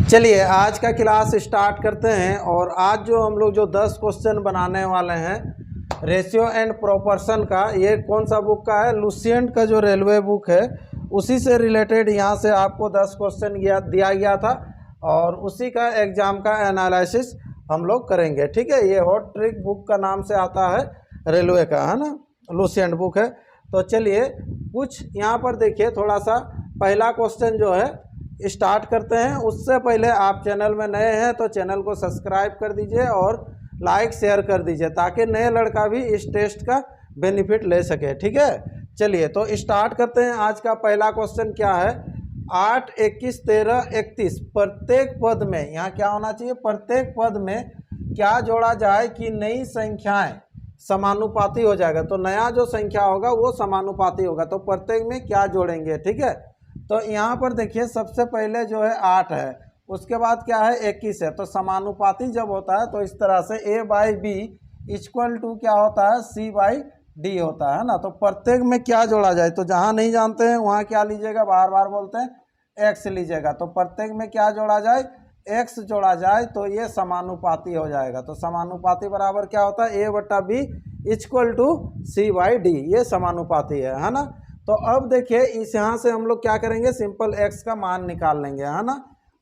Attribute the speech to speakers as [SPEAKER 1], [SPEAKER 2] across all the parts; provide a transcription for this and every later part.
[SPEAKER 1] चलिए आज का क्लास स्टार्ट करते हैं। और आज जो हम लोग जो 10 क्वेश्चन बनाने वाले हैं रेशियो एंड प्रोपोर्शन का, ये कौन सा बुक का है? लुसेंट का जो रेलवे बुक है उसी से रिलेटेड यहाँ से आपको 10 क्वेश्चन दिया गया था और उसी का एग्ज़ाम का एनालिसिस हम लोग करेंगे। ठीक है, ये हॉट ट्रिक बुक का नाम से आता है, रेलवे का है ना, लुसेंट बुक है। तो चलिए कुछ यहाँ पर देखिए, थोड़ा सा पहला क्वेश्चन जो है स्टार्ट करते हैं। उससे पहले आप चैनल में नए हैं तो चैनल को सब्सक्राइब कर दीजिए और लाइक शेयर कर दीजिए ताकि नए लड़का भी इस टेस्ट का बेनिफिट ले सके। ठीक है, चलिए तो स्टार्ट करते हैं। आज का पहला क्वेश्चन क्या है? 8, 21, 13, 31 प्रत्येक पद में, यहाँ क्या होना चाहिए? प्रत्येक पद में क्या जोड़ा जाए कि नई संख्याएं समानुपाती हो जाएगा। तो नया जो संख्या होगा वो समानुपाती होगा। तो प्रत्येक में क्या जोड़ेंगे? ठीक है, तो यहाँ पर देखिए सबसे पहले जो है 8 है, उसके बाद क्या है 21 है। तो समानुपाती जब होता है तो इस तरह से A/B इक्वल टू क्या होता है? C/D होता है ना। तो प्रत्येक में क्या जोड़ा जाए, तो जहाँ नहीं जानते हैं वहाँ क्या लीजिएगा, बार बार बोलते हैं X लीजिएगा। तो प्रत्येक में क्या जोड़ा जाए? X जोड़ा जाए तो ये समानुपाती हो जाएगा। तो समानुपाती बराबर क्या होता है? A/B इक्वल टू C/D, ये समानुपाती है ना। तो अब देखिए इस यहाँ से हम लोग क्या करेंगे, सिंपल x का मान निकाल लेंगे, है ना।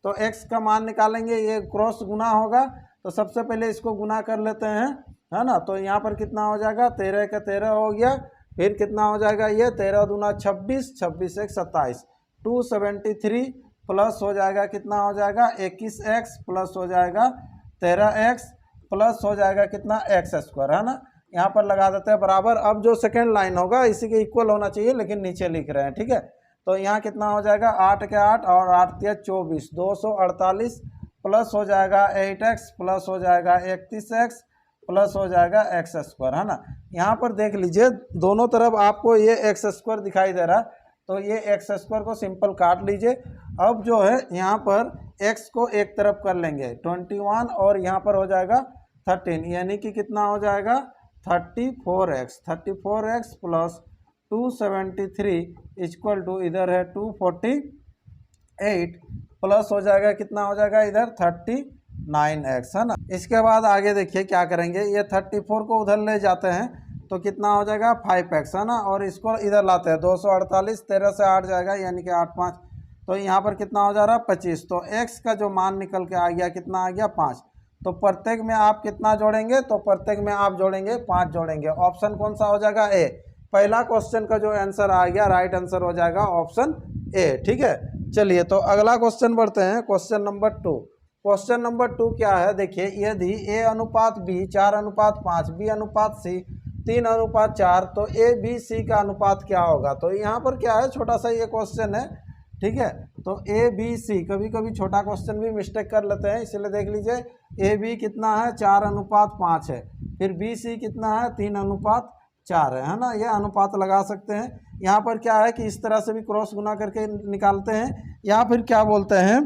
[SPEAKER 1] तो x का मान निकालेंगे, ये क्रॉस गुना होगा। तो सबसे पहले इसको गुना कर लेते हैं, है ना। तो यहाँ पर कितना हो जाएगा? 13 का 13 हो गया। फिर कितना हो जाएगा? ये 13 दूना 26, 26 एक 27, 273 प्लस हो जाएगा, कितना हो जाएगा? 21x प्लस हो जाएगा 13x प्लस हो जाएगा कितना? x², है ना। यहाँ पर लगा देते हैं बराबर। अब जो सेकेंड लाइन होगा इसी के इक्वल होना चाहिए, लेकिन नीचे लिख रहे हैं। ठीक है, तो यहाँ कितना हो जाएगा? 8 के 8 और 8 तिया 24, 248 प्लस हो जाएगा 8x प्लस हो जाएगा 31x प्लस हो जाएगा x², है ना। यहाँ पर देख लीजिए दोनों तरफ आपको ये x² दिखाई दे रहा है, तो ये x² को सिंपल काट लीजिए। अब जो है यहाँ पर x को एक तरफ कर लेंगे 21 और यहाँ पर हो जाएगा 13, यानी कि कितना हो जाएगा? 34x प्लस 273 इक्वल टू इधर है 248 प्लस हो जाएगा, कितना हो जाएगा? इधर 39x, है ना। इसके बाद आगे देखिए क्या करेंगे, ये 34 को उधर ले जाते हैं तो कितना हो जाएगा? 5x, है ना। और इसको इधर लाते हैं 248, 13 से 8 जाएगा, यानी कि 8 5, तो यहाँ पर कितना हो जा रहा है? 25। तो x का जो मान निकल के आ गया, कितना आ गया? 5। तो प्रत्येक में आप कितना जोड़ेंगे? तो प्रत्येक में आप जोड़ेंगे 5 जोड़ेंगे। ऑप्शन कौन सा हो जाएगा? ए। पहला क्वेश्चन का जो आंसर आ गया, राइट आंसर हो जाएगा ऑप्शन ए। ठीक है, चलिए तो अगला क्वेश्चन बढ़ते हैं। Question number 2। क्वेश्चन नंबर 2 क्या है? देखिए यदि A/B 4:5, B/C 3:4, तो ABC का अनुपात क्या होगा? तो यहाँ पर क्या है, छोटा सा ये क्वेश्चन है। ठीक है, तो ABC कभी कभी छोटा क्वेश्चन भी मिस्टेक कर लेते हैं, इसलिए देख लीजिए AB कितना है? 4:5 है। फिर BC कितना है? 3:4 है ना। ये अनुपात लगा सकते हैं। यहाँ पर क्या है कि इस तरह से भी क्रॉस गुना करके निकालते हैं, या फिर क्या बोलते हैं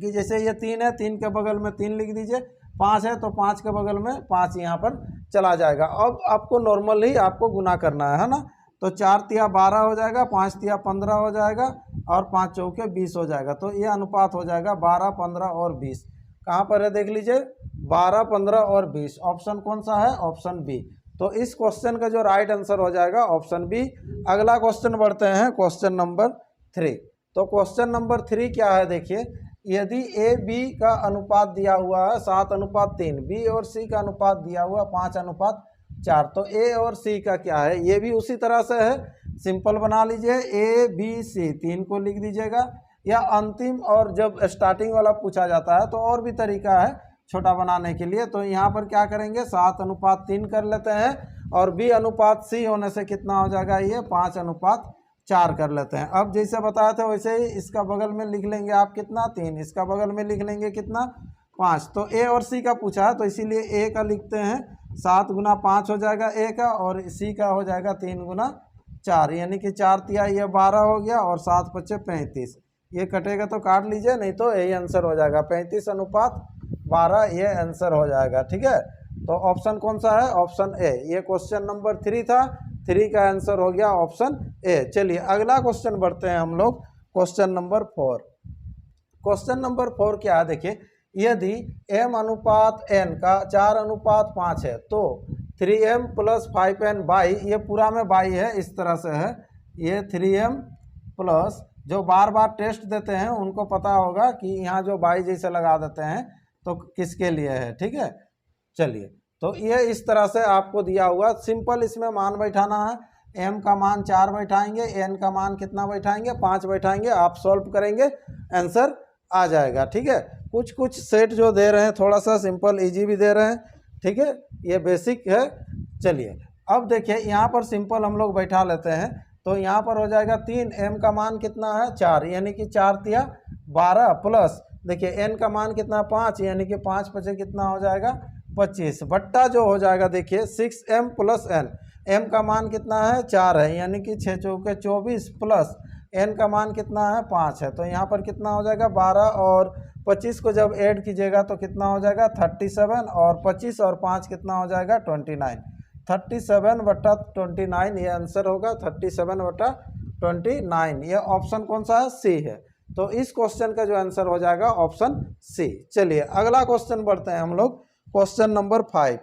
[SPEAKER 1] कि जैसे ये 3 है, 3 के बगल में 3 लिख दीजिए, 5 है तो 5 के बगल में 5 यहाँ पर चला जाएगा। अब आपको नॉर्मली आपको गुना करना है ना। तो 4 तिया 12 हो जाएगा, 5 तिया 15 हो जाएगा और 5 चौके 20 हो जाएगा। तो ये अनुपात हो जाएगा 12, 15 और 20। कहाँ पर है? देख लीजिए 12, 15 और 20। ऑप्शन कौन सा है? Option B. तो इस क्वेश्चन का जो राइट आंसर हो जाएगा ऑप्शन बी। अगला क्वेश्चन बढ़ते हैं, क्वेश्चन नंबर 3। तो क्वेश्चन नंबर 3 क्या है? देखिए यदि A/B का अनुपात दिया हुआ है 7:3, B और C का अनुपात दिया हुआ 5:4, तो A और C का क्या है? ये भी उसी तरह से है, सिंपल बना लीजिए ABC 3 को लिख दीजिएगा, या अंतिम और जब स्टार्टिंग वाला पूछा जाता है तो और भी तरीका है छोटा बनाने के लिए। तो यहाँ पर क्या करेंगे? 7:3 कर लेते हैं और B/C होने से कितना हो जाएगा? ये 5:4 कर लेते हैं। अब जैसे बताया था वैसे ही इसका बगल में लिख लेंगे आप कितना? 3। इसका बगल में लिख लेंगे कितना? 5। तो A और C का पूछा है तो इसीलिए A का लिखते हैं 7 गुना 5 हो जाएगा A का, और C का हो जाएगा 3 गुना 4, यानी कि 4 तिया ये 12 हो गया और 7 5 35। ये कटेगा तो काट लीजिए, नहीं तो यही आंसर हो जाएगा 35:12, ये आंसर हो जाएगा। ठीक है, तो ऑप्शन कौन सा है? Option A. ये क्वेश्चन नंबर 3 था, 3 का आंसर हो गया ऑप्शन ए। चलिए अगला क्वेश्चन बढ़ते हैं हम लोग, क्वेश्चन नंबर 4। क्वेश्चन नंबर 4 क्या है देखिए, यदि m अनुपात n का 4 अनुपात 5 है तो 3m प्लस 5n बाई, ये पूरा में बाई है, इस तरह से है, ये 3m प्लस, जो बार बार टेस्ट देते हैं उनको पता होगा कि यहाँ जो बाई जैसे लगा देते हैं तो किसके लिए है, ठीक है। चलिए, तो ये इस तरह से आपको दिया हुआ, सिंपल इसमें मान बैठाना है। m का मान 4 बैठाएंगे, n का मान कितना बैठाएंगे, 5 बैठाएंगे, आप सॉल्व करेंगे, आंसर आ जाएगा, ठीक है। कुछ कुछ सेट जो दे रहे हैं थोड़ा सा सिंपल इजी भी दे रहे हैं, ठीक है, ये बेसिक है। चलिए अब देखिए यहाँ पर सिंपल हम लोग बैठा लेते हैं, तो यहाँ पर हो जाएगा 3, m का मान कितना है 4, यानी कि 4 तिया 12 प्लस, देखिए n का मान कितना 5, यानी कि 5 बचे कितना हो जाएगा 25, बट्टा जो हो जाएगा देखिए 6m प्लस n, m का मान कितना है 4 है, यानी कि 6 चौके 24 प्लस n का मान कितना है 5 है, तो यहाँ पर कितना हो जाएगा 12 और 25 को जब ऐड कीजिएगा तो कितना हो जाएगा 37, और 25 और 5 कितना हो जाएगा 29, 37/29 ये आंसर होगा, 37/29। ये ऑप्शन कौन सा है, सी है। तो इस क्वेश्चन का जो आंसर हो जाएगा ऑप्शन सी। चलिए अगला क्वेश्चन बढ़ते हैं हम लोग, क्वेश्चन नंबर 5।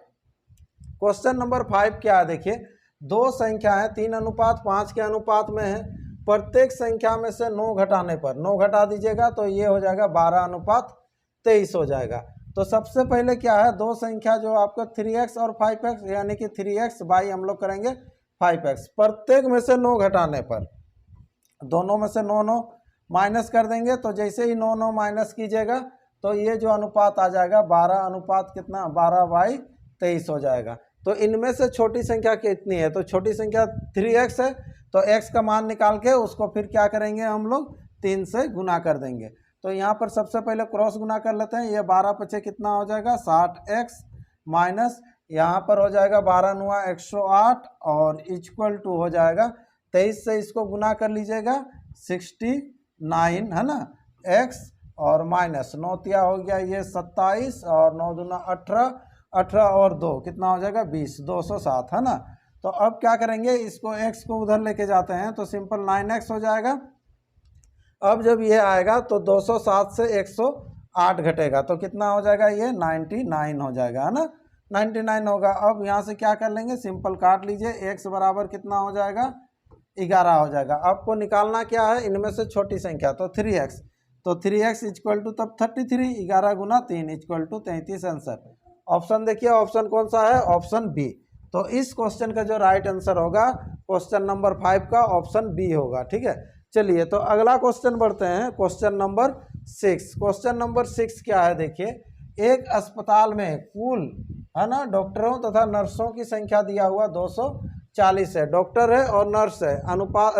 [SPEAKER 1] क्वेश्चन नंबर 5 क्या है देखिए, दो संख्या है 3 अनुपात 5 के अनुपात में है, प्रत्येक संख्या में से 9 घटाने पर, 9 घटा दीजिएगा तो ये हो जाएगा 12 अनुपात 23 हो जाएगा। तो सबसे पहले क्या है, दो संख्या जो आपको 3x और 5x, यानी कि 3x बाई हम लोग करेंगे 5x, प्रत्येक में से 9 घटाने पर, दोनों में से 9 9 माइनस कर देंगे, तो जैसे ही 9 9 माइनस कीजिएगा तो ये जो अनुपात आ जाएगा 12 अनुपात कितना 12/23 हो जाएगा। तो इनमें से छोटी संख्या कितनी है, तो छोटी संख्या 3x है, तो x का मान निकाल के उसको फिर क्या करेंगे हम लोग 3 से गुना कर देंगे। तो यहाँ पर सबसे पहले क्रॉस गुना कर लेते हैं, ये 12 पचे कितना हो जाएगा 60x माइनस, यहाँ पर हो जाएगा 12 × 108 और इक्वल टू हो जाएगा 23 से इसको गुना कर लीजिएगा 69 है ना, x और माइनस 9 तिया हो गया ये 27 और 9 दूना 18, 18 और 2 कितना हो जाएगा 20, 207 है ना। तो अब क्या करेंगे, इसको x को उधर लेके जाते हैं तो सिंपल 9x हो जाएगा। अब जब ये आएगा तो 207 से 108 घटेगा तो कितना हो जाएगा, ये 99 हो जाएगा है ना, 99 होगा। अब यहाँ से क्या कर लेंगे, सिंपल काट लीजिए, x बराबर कितना हो जाएगा 11 हो जाएगा। आपको निकालना क्या है, इनमें से छोटी संख्या, तो 3x, तो 3x इक्वल टू तब 33, 11 × 3 इक्वल टू 33 आंसर। ऑप्शन देखिए, ऑप्शन कौन सा है, ऑप्शन बी। तो इस क्वेश्चन का जो राइट आंसर होगा क्वेश्चन नंबर 5 का ऑप्शन बी होगा, ठीक है। चलिए तो अगला क्वेश्चन बढ़ते हैं, क्वेश्चन नंबर 6। क्वेश्चन नंबर 6 क्या है देखिए, एक अस्पताल में कुल है ना डॉक्टरों तथा नर्सों की संख्या दिया हुआ 240 है, डॉक्टर है और नर्स है, अनुपात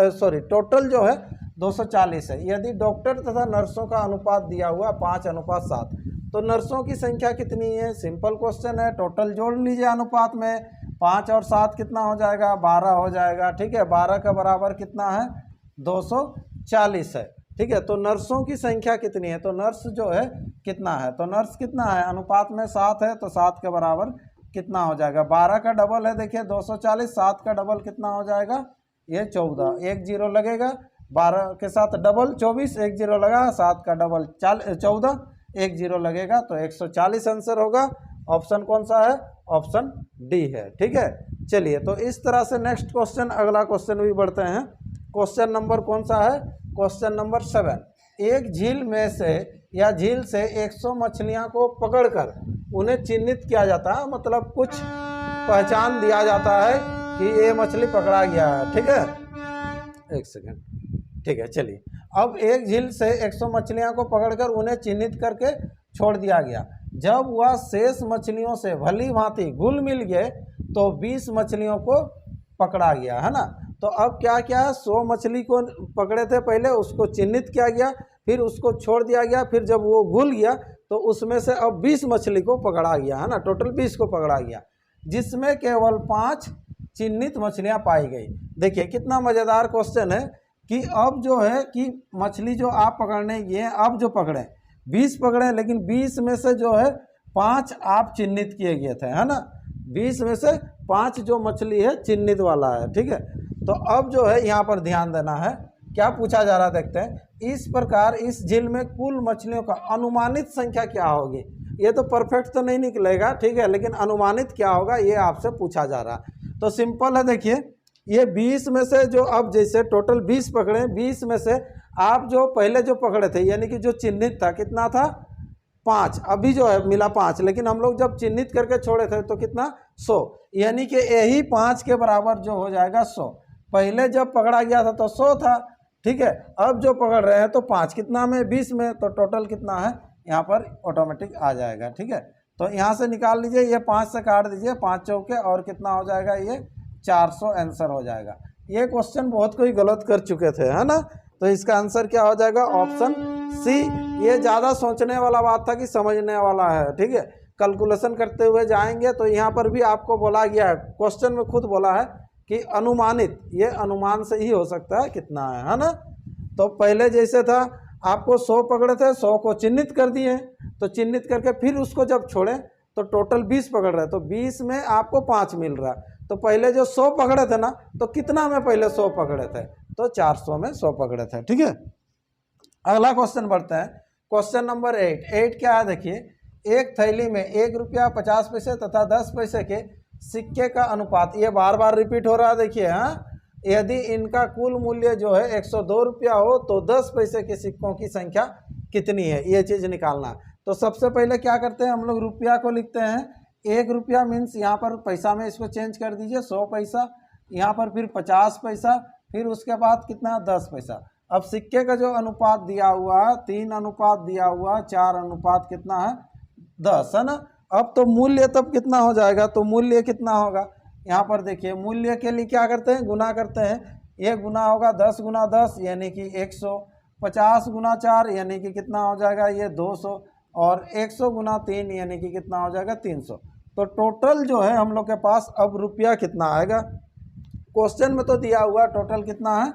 [SPEAKER 1] टोटल जो है 240 है। यदि डॉक्टर तथा नर्सों का अनुपात दिया हुआ 5:7, तो नर्सों की संख्या कितनी है, सिंपल क्वेश्चन है, टोटल जोड़ लीजिए अनुपात में, 5 और 7 कितना हो जाएगा 12 हो जाएगा, ठीक है। 12 का बराबर कितना है 240 है, ठीक है। तो नर्सों की संख्या कितनी है, तो नर्स जो है कितना है, तो नर्स कितना है, अनुपात में 7 है, तो 7 के बराबर कितना हो जाएगा, 12 का डबल है देखिए 240, 7 का डबल कितना हो जाएगा ये 14, 1 0 लगेगा, 12 के साथ डबल 24, 1 0 लगा, 7 का डबल 14, 1 0 लगेगा, तो 140 आंसर होगा। ऑप्शन कौन सा है, ऑप्शन डी है, ठीक है। चलिए तो इस तरह से नेक्स्ट क्वेश्चन, अगला क्वेश्चन भी बढ़ते हैं। क्वेश्चन नंबर कौन सा है, क्वेश्चन नंबर 7। एक झील में से या झील से 100 मछलियां को पकड़कर उन्हें चिन्हित किया जाता है, मतलब कुछ पहचान दिया जाता है कि ये मछली पकड़ा गया है, ठीक है। एक सेकंड, ठीक है। चलिए अब एक झील से 100 मछलियां को पकड़कर उन्हें चिन्हित करके छोड़ दिया गया, जब वह शेष मछलियों से भली भांति घुल मिल गए तो 20 मछलियों को पकड़ा गया, है ना। तो अब क्या क्या है, 100 मछली को पकड़े थे पहले, उसको चिन्हित किया गया, फिर उसको छोड़ दिया गया, फिर जब वो घुल गया तो उसमें से अब 20 मछली को पकड़ा गया, है ना, टोटल 20 को पकड़ा गया, जिसमें केवल 5 चिन्हित मछलियां पाई गई। देखिए कितना मज़ेदार क्वेश्चन है कि अब जो है कि मछली जो आप पकड़ने गए हैं, अब जो पकड़े 20 पकड़े, लेकिन 20 में से जो है 5 आप चिन्हित किए गए थे, है ना, 20 में से 5 जो मछली है चिन्हित वाला है, ठीक है। तो अब जो है यहाँ पर ध्यान देना है, क्या पूछा जा रहा है देखते हैं। इस प्रकार इस झील में कुल मछलियों का अनुमानित संख्या क्या होगी। ये तो परफेक्ट तो नहीं निकलेगा, ठीक है, लेकिन अनुमानित क्या होगा ये आपसे पूछा जा रहा है। तो सिंपल है, देखिए ये 20 में से जो अब जैसे टोटल 20 पकड़े, 20 में से आप जो पहले जो पकड़े थे यानी कि जो चिन्हित था कितना था 5, अभी जो है मिला 5, लेकिन हम लोग जब चिन्हित करके छोड़े थे तो कितना 100, यानी कि यही 5 के बराबर जो हो जाएगा 100। पहले जब पकड़ा गया था तो 100 था, ठीक है, अब जो पकड़ रहे हैं तो 5 कितना में 20 में, तो टोटल कितना है यहाँ पर ऑटोमेटिक आ जाएगा, ठीक है। तो यहाँ से निकाल लीजिए, ये 5 से काट दीजिए, 5 चौके और कितना हो जाएगा ये 400 आंसर हो जाएगा। ये क्वेश्चन बहुत कोई गलत कर चुके थे, है ना, तो इसका आंसर क्या हो जाएगा ऑप्शन सी। ये ज़्यादा सोचने वाला बात था कि समझने वाला है, ठीक है, कैलकुलेशन करते हुए जाएंगे। तो यहाँ पर भी आपको बोला गया है, क्वेश्चन में खुद बोला है कि अनुमानित, ये अनुमान से ही हो सकता है कितना है ना। तो पहले जैसे था आपको 100 पकड़े थे, 100 को चिन्हित कर दिए, तो चिन्हित करके फिर उसको जब छोड़े तो टोटल 20 पकड़ रहे, तो 20 में आपको 5 मिल रहा है। तो पहले जो 100 पकड़े थे ना, तो कितना में पहले 100 पकड़े थे, तो 400 में 100 पकड़े थे, ठीक है। अगला क्वेश्चन बढ़ते हैं, क्वेश्चन नंबर 8 क्या है देखिए। एक थैली में 1 रुपया 50 पैसे तथा 10 पैसे के सिक्के का अनुपात, ये बार बार रिपीट हो रहा है देखिए, हाँ, यदि इनका कुल मूल्य जो है 102 रुपया हो तो 10 पैसे के सिक्कों की संख्या कितनी है, ये चीज़ निकालना। तो सबसे पहले क्या करते हैं हम लोग, रुपया को लिखते हैं। 1 रुपया मीन्स यहाँ पर पैसा में इसको चेंज कर दीजिए 100 पैसा, यहाँ पर फिर 50 पैसा, फिर उसके बाद कितना 10 पैसा। अब सिक्के का जो अनुपात दिया हुआ है 3 अनुपात दिया हुआ है, 4 अनुपात कितना है 10, है ना। अब तो मूल्य तब कितना हो जाएगा, तो मूल्य कितना होगा, यहाँ पर देखिए मूल्य के लिए क्या करते हैं, गुना करते हैं। ये गुना होगा 10 गुना 10 यानी कि 100, 50 गुना 4 यानी कि कितना हो जाएगा ये 200, और 100 गुना 3 यानी कि कितना हो जाएगा 300। तो टोटल जो है हम लोग के पास अब रुपया कितना आएगा, क्वेश्चन में तो दिया हुआ टोटल कितना है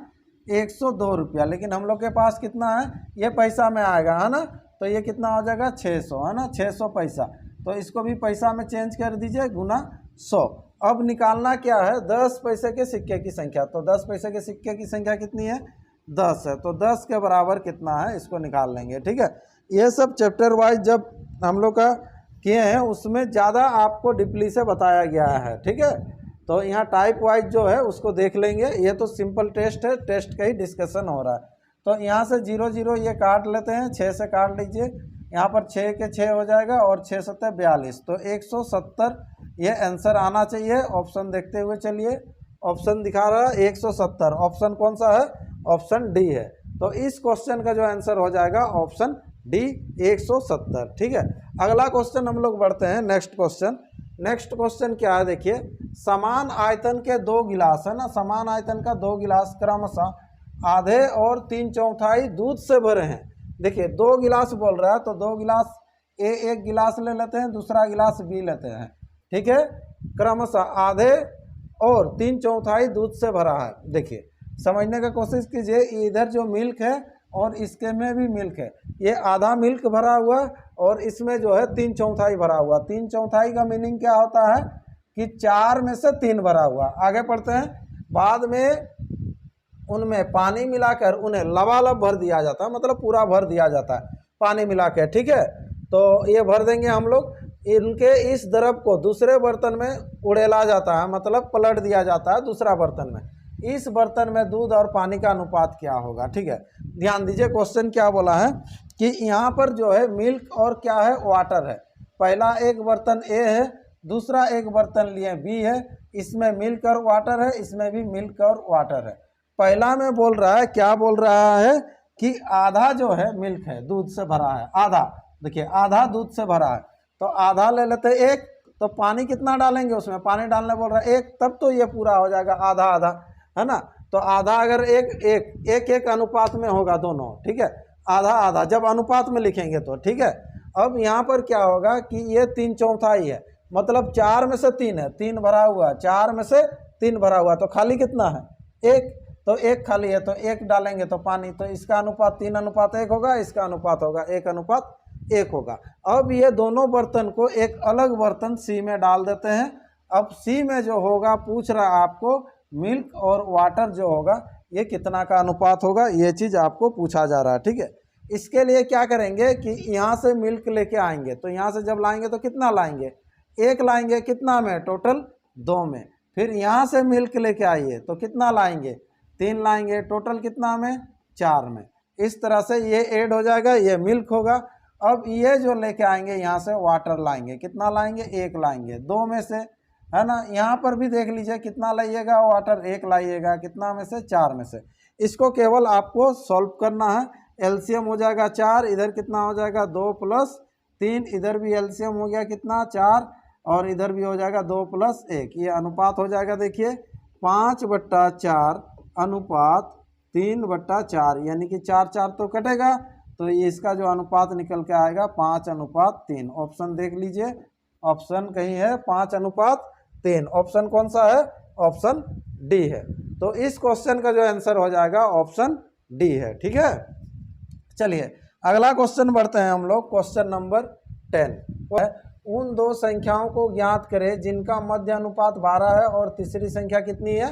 [SPEAKER 1] 102 रुपया, लेकिन हम लोग के पास कितना है ये पैसा में आएगा, है ना। तो ये कितना हो जाएगा 600, है ना, 600 पैसा। तो इसको भी पैसा में चेंज कर दीजिए गुना 100। अब निकालना क्या है 10 पैसे के सिक्के की संख्या, तो 10 पैसे के सिक्के की संख्या कितनी है 10 है, तो 10 के बराबर कितना है इसको निकाल लेंगे, ठीक है। ये सब चैप्टर वाइज जब हम लोग का किए हैं उसमें ज़्यादा आपको डीपली से बताया गया है, ठीक है। तो यहाँ टाइप वाइज जो है उसको देख लेंगे, ये तो सिंपल टेस्ट है, टेस्ट का ही डिस्कशन हो रहा है। तो यहाँ से 0 0 ये काट लेते हैं, 6 से काट लीजिए, यहाँ पर 6 के 6 हो जाएगा और 6 7 42, तो 170 ये आंसर आना चाहिए। ऑप्शन देखते हुए चलिए, ऑप्शन दिखा रहा है 170, ऑप्शन कौन सा है, ऑप्शन डी है। तो इस क्वेश्चन का जो आंसर हो जाएगा ऑप्शन डी 170, ठीक है। अगला क्वेश्चन हम लोग बढ़ते हैं, नेक्स्ट क्वेश्चन। नेक्स्ट क्वेश्चन क्या है देखिए, समान आयतन के 2 गिलास, है ना, समान आयतन का 2 गिलास क्रमशः आधे और 3/4 दूध से भरे हैं। देखिए 2 गिलास बोल रहा है, तो 2 गिलास ए, एक गिलास ले लेते हैं, दूसरा गिलास बी लेते हैं, ठीक है। क्रमशः आधे और 3/4 दूध से भरा है। देखिए समझने का कोशिश कीजिए, इधर जो मिल्क है और इसके में भी मिल्क है, ये आधा मिल्क भरा हुआ और इसमें जो है 3/4 भरा हुआ। 3/4 का मीनिंग क्या होता है कि 4 में से 3 भरा हुआ। आगे पढ़ते हैं, बाद में उनमें पानी मिलाकर उन्हें लबालब भर दिया जाता है, मतलब पूरा भर दिया जाता है पानी मिला के, ठीक है। तो ये भर देंगे हम लोग, इनके इस द्रव को दूसरे बर्तन में उड़ेला जाता है, मतलब पलट दिया जाता है दूसरा बर्तन में। इस बर्तन में दूध और पानी का अनुपात क्या होगा, ठीक है। ध्यान दीजिए क्वेश्चन क्या बोला है कि यहाँ पर जो है मिल्क और क्या है वाटर है। पहला एक बर्तन ए है, दूसरा एक बर्तन लिए बी है, इसमें मिल्क और वाटर है, इसमें भी मिल्क और वाटर है। पहला में बोल रहा है, क्या बोल रहा है कि आधा जो है मिल्क है, दूध से भरा है आधा। देखिए आधा दूध से भरा है, तो आधा ले लेते हैं एक, तो पानी कितना डालेंगे उसमें, पानी डालने बोल रहा है एक, तब तो ये पूरा हो जाएगा आधा आधा, है ना। तो आधा अगर एक अनुपात में होगा दोनों, ठीक है, आधा आधा जब अनुपात में लिखेंगे तो, ठीक है। अब यहाँ पर क्या होगा कि ये 3/4 है, मतलब 4 में से 3 है, 3 भरा हुआ, 4 में से 3 भरा हुआ, तो खाली कितना है 1, तो 1 खाली है, तो 1 डालेंगे तो पानी, तो इसका अनुपात 3:1 होगा, इसका अनुपात होगा 1:1 होगा। अब ये दोनों बर्तन को एक अलग बर्तन सी में डाल देते हैं। अब सी में जो होगा पूछ रहा है आपको मिल्क और वाटर जो होगा ये कितना का अनुपात होगा, ये चीज़ आपको पूछा जा रहा है। ठीक है, इसके लिए क्या करेंगे कि यहाँ से मिल्क लेके आएंगे, तो यहाँ से जब लाएंगे तो कितना लाएंगे, 1 लाएंगे, कितना में, टोटल 2 में। फिर यहाँ से मिल्क लेके आइए तो कितना लाएंगे, 3 लाएंगे, टोटल कितना में, 4 में। इस तरह से ये ऐड हो जाएगा, ये मिल्क होगा। अब ये जो लेके आएंगे यहाँ से वाटर लाएंगे, कितना लाएंगे, 1 लाएंगे, 2 में से, है ना। यहाँ पर भी देख लीजिए कितना लाइएगा वाटर, 1 लाइएगा, कितना में से, 4 में से। इसको केवल आपको सॉल्व करना है। एलसीएम हो जाएगा 4, इधर कितना हो जाएगा 2 + 3, इधर भी एलसीएम हो गया कितना 4, और इधर भी हो जाएगा 2 + 1। ये अनुपात हो जाएगा, देखिए 5/4 अनुपात 3/4, यानी कि 4 तो कटेगा, तो ये इसका जो अनुपात निकल के आएगा 5/3। ऑप्शन देख लीजिए, ऑप्शन कहीं है 5/3। ऑप्शन कौन सा है, ऑप्शन डी है। तो इस क्वेश्चन का जो आंसर हो जाएगा ऑप्शन डी है। ठीक है, चलिए अगला क्वेश्चन बढ़ते हैं हम लोग। क्वेश्चन नंबर 10 उन 2 संख्याओं को ज्ञात करें जिनका मध्य अनुपात 12 है और तीसरी संख्या कितनी है,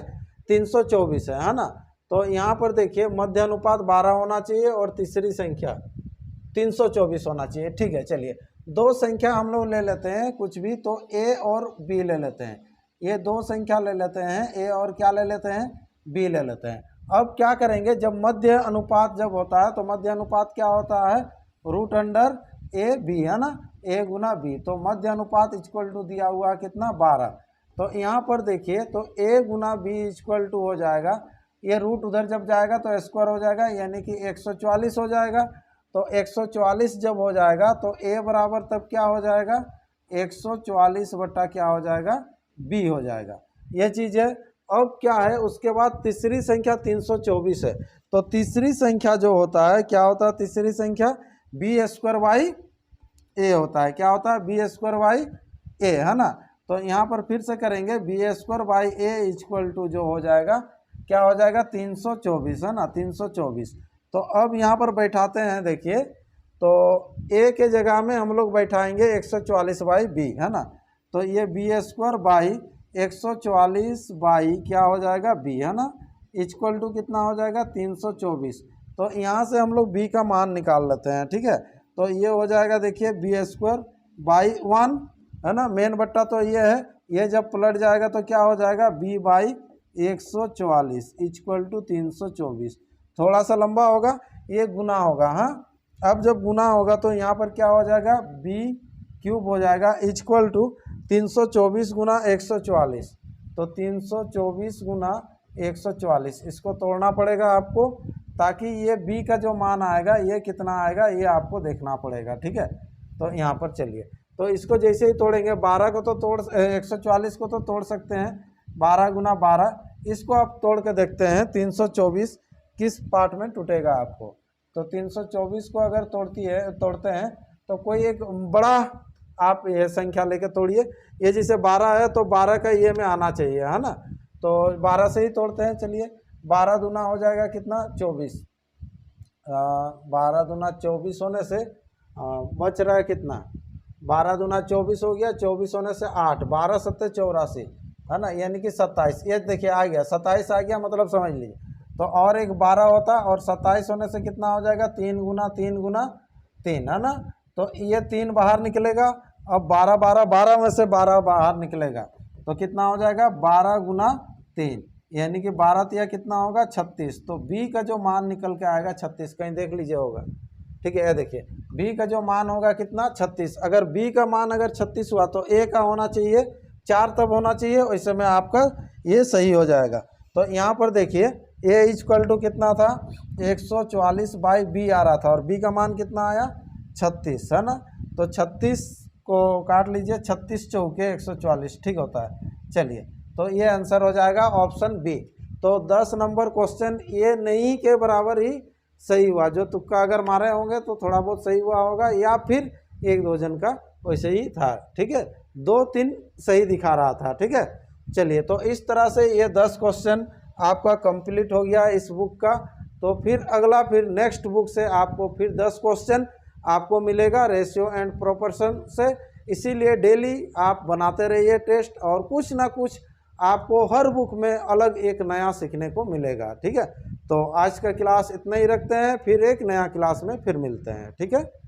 [SPEAKER 1] 324 है ना। तो यहाँ पर देखिए मध्य अनुपात 12 होना चाहिए और तीसरी संख्या 324 होना चाहिए। ठीक है, चलिए 2 संख्या हम लोग ले लेते हैं कुछ भी, तो ए और बी ले लेते हैं। ये 2 संख्या ले लेते हैं, ए और क्या ले लेते हैं, बी ले लेते हैं। अब क्या करेंगे, जब मध्य अनुपात जब होता है तो मध्य अनुपात क्या होता है, √ए बी, है ना, ए गुना बी। तो मध्य अनुपात इक्वल टू दिया हुआ है कितना, 12। तो यहाँ पर देखिए तो ए गुना बी इक्वल टू हो जाएगा, ये रूट उधर जब जाएगा तो स्क्वायर हो जाएगा, यानी कि 144 हो जाएगा। तो 144 जब हो जाएगा तो ए बराबर तब क्या हो जाएगा, 144 बटा क्या हो जाएगा, बी हो जाएगा। ये चीज़ है। अब क्या है, उसके बाद तीसरी संख्या 324 है। तो तीसरी संख्या जो होता है क्या होता है, तीसरी संख्या b² a होता है। क्या होता है, b² a, है ना। तो यहाँ पर फिर से करेंगे, b² a इक्वल टू जो हो जाएगा क्या हो जाएगा, 324, है ना, 324। तो अब यहाँ पर बैठाते हैं, देखिए तो a के जगह में हम लोग बैठाएंगे 144/b, है ना। तो ये b² 144 क्या हो जाएगा, b, है ना, इक्वल टू कितना हो जाएगा, 324। तो यहाँ से हम लोग b का मान निकाल लेते हैं। ठीक है, तो ये हो जाएगा, देखिए b² 1, है ना, मेन बट्टा तो ये है, ये जब पलट जाएगा तो क्या हो जाएगा, b/144 इक्वल टू 324। थोड़ा सा लंबा होगा, ये गुना होगा। हाँ, अब जब गुना होगा तो यहाँ पर क्या हो जाएगा, b³ हो जाएगा इक्वल टू 324 गुना 144। तो 324 गुना 144, इसको तोड़ना पड़ेगा आपको, ताकि ये b का जो मान आएगा ये कितना आएगा ये आपको देखना पड़ेगा। ठीक है, तो यहाँ पर चलिए, तो इसको जैसे ही तोड़ेंगे, 12 को तो 144 को तो तोड़ सकते हैं, 12 गुना 12, इसको आप तोड़ के देखते हैं 324 किस पार्ट में टूटेगा आपको। तो 324 को अगर तोड़ते हैं तो कोई एक बड़ा आप ये संख्या लेके तोड़िए। ये जैसे 12 है तो 12 का ये में आना चाहिए, है ना। तो 12 से ही तोड़ते हैं। चलिए 12 दूना हो जाएगा कितना, 24। 12 दूना 24 होने से बच रहा है कितना, 12 दूना 24 हो गया, 24 होने से 8, 12 7 84, है ना, यानी कि 27। ये देखिए आ गया, 27 आ गया, मतलब समझ लीजिए। तो और एक 12 होता, और 27 होने से कितना हो जाएगा, 3 गुना 3 गुना 3, है ना। तो ये 3 बाहर निकलेगा। अब 12 में से 12 बाहर निकलेगा तो कितना हो जाएगा, 12 गुना 3, यानी कि 12 तिया कितना होगा, 36। तो b का जो मान निकल के आएगा 36, कहीं देख लीजिए होगा। ठीक है, ये देखिए b का जो मान होगा कितना, 36। अगर b का मान अगर 36 हुआ तो a का होना चाहिए 4 तब होना चाहिए, उस समय आपका ये सही हो जाएगा। तो यहाँ पर देखिए a इक्वल टू कितना था, 144/b आ रहा था, और b का मान कितना आया, 36, है ना। तो 36 को काट लीजिए, 36 चौके 144, ठीक होता है। चलिए, तो ये आंसर हो जाएगा ऑप्शन बी। तो 10 नंबर क्वेश्चन ये नहीं के बराबर ही सही हुआ, जो तुक्का अगर मारे होंगे तो थोड़ा बहुत सही हुआ होगा, या फिर 1-2 जन का वैसे ही था। ठीक है, 2-3 सही दिखा रहा था। ठीक है, चलिए, तो इस तरह से ये 10 क्वेश्चन आपका कंप्लीट हो गया इस बुक का। तो फिर अगला फिर नेक्स्ट बुक से आपको फिर 10 क्वेश्चन आपको मिलेगा रेशियो एंड प्रोपोर्शन से। इसीलिए डेली आप बनाते रहिए टेस्ट, और कुछ ना कुछ आपको हर बुक में अलग एक नया सीखने को मिलेगा। ठीक है, तो आज का क्लास इतना ही रखते हैं, फिर एक नया क्लास में फिर मिलते हैं। ठीक है।